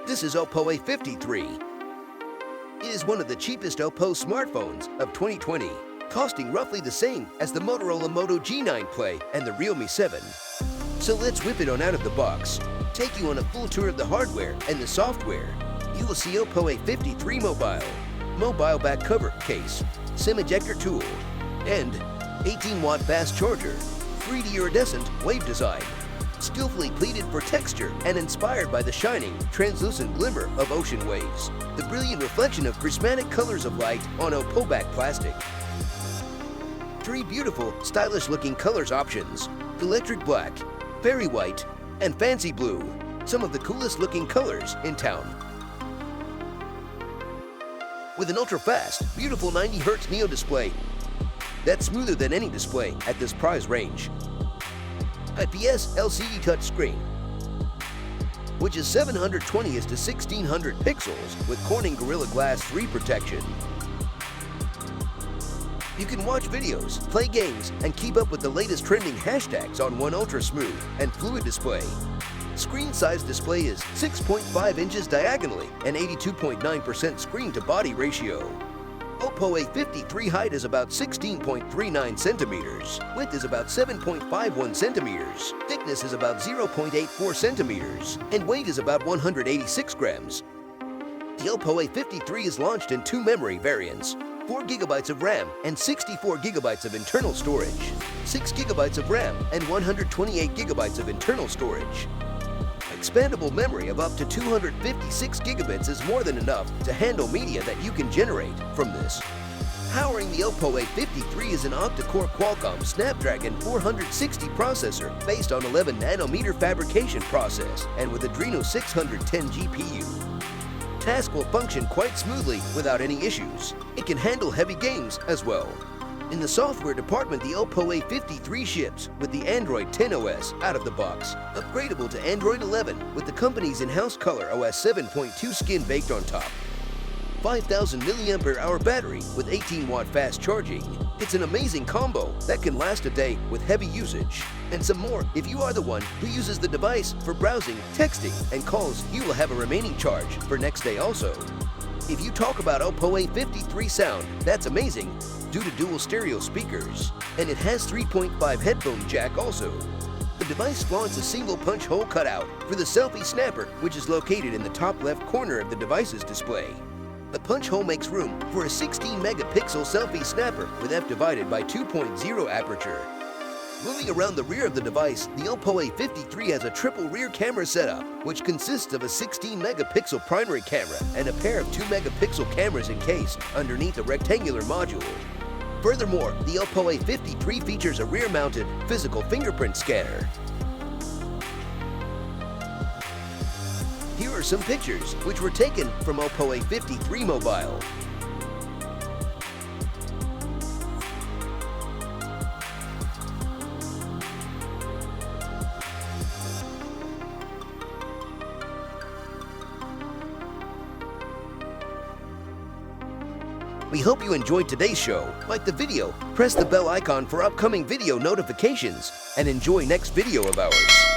This is Oppo A53. It is one of the cheapest Oppo smartphones of 2020, costing roughly the same as the Motorola Moto G9 Play and the Realme 7. So let's whip it on out of the box, take you on a full tour of the hardware and the software. You will see Oppo A53 mobile back cover case, SIM ejector tool, and 18-watt fast charger, 3D iridescent wave design, skillfully pleated for texture and inspired by the shining, translucent glimmer of ocean waves, the brilliant reflection of prismatic colors of light on Oppo back plastic. 3 beautiful, stylish-looking colors options: electric black, fairy white, and fancy blue, some of the coolest-looking colors in town. With an ultra-fast, beautiful 90Hz Neo display that's smoother than any display at this price range. IPS LCD touchscreen, which is 720 to 1600 pixels with Corning Gorilla Glass 3 protection. You can watch videos, play games, and keep up with the latest trending hashtags on one ultra-smooth and fluid display. Screen size display is 6.5 inches diagonally and 82.9% screen-to-body ratio. Oppo A53 height is about 16.39 centimeters, width is about 7.51 centimeters, thickness is about 0.84 centimeters, and weight is about 186 grams. The Oppo A53 is launched in 2 memory variants: 4 GB of RAM and 64 GB of internal storage, 6 GB of RAM and 128 GB of internal storage. Expandable memory of up to 256 gigabits is more than enough to handle media that you can generate from this. Powering the Oppo A53 is an octa-core Qualcomm Snapdragon 460 processor based on 11nm fabrication process and with Adreno 610 GPU. Task will function quite smoothly without any issues. It can handle heavy games as well. In the software department, the Oppo A53 ships with the Android 10 OS out of the box, upgradable to Android 11 with the company's in-house Color OS 7.2 skin baked on top. 5,000 mAh battery with 18-watt fast charging. It's an amazing combo that can last a day with heavy usage. And some more if you are the one who uses the device for browsing, texting, and calls. You will have a remaining charge for next day also. If you talk about Oppo A53 sound, that's amazing due to dual stereo speakers, and it has 3.5 headphone jack also. The device flaunts a single punch hole cutout for the selfie snapper, which is located in the top left corner of the device's display. The punch hole makes room for a 16-megapixel selfie snapper with f/2.0 aperture. Moving around the rear of the device, the Oppo A53 has a triple rear camera setup, which consists of a 16-megapixel primary camera and a pair of 2-megapixel cameras encased underneath a rectangular module. Furthermore, the Oppo A53 features a rear-mounted physical fingerprint scanner. Here are some pictures which were taken from Oppo A53 Mobile. We hope you enjoyed today's show. Like the video, press the bell icon for upcoming video notifications, and enjoy next video of ours.